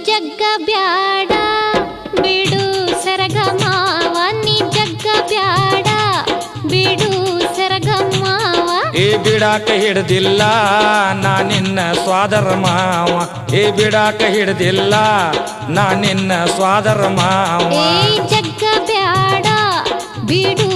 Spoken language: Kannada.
ಜಗ್ಗ ಬ್ಯಾಡ ಬಿಡು ಸರಗ ಮಾವ ನೀ ಜಗ್ಗ ಬ್ಯಾಡ ಬಿಡು ಸರಗ ಮಾವ ಏ ಬಿಡಾಕ ಹಿಡ್ದಿಲ್ಲ ನಾ ನಿನ್ನ ಸ್ವಾದರ ಮಾವ ಏ ಬಿಡಾಕ ಹಿಡ್ದಿಲ್ಲ ನಾ ನಿನ್ನ ಸ್ವಾದರ ಮಾವ ಏ ಜಗ್ಗ ಬ್ಯಾಡ ಬಿಡು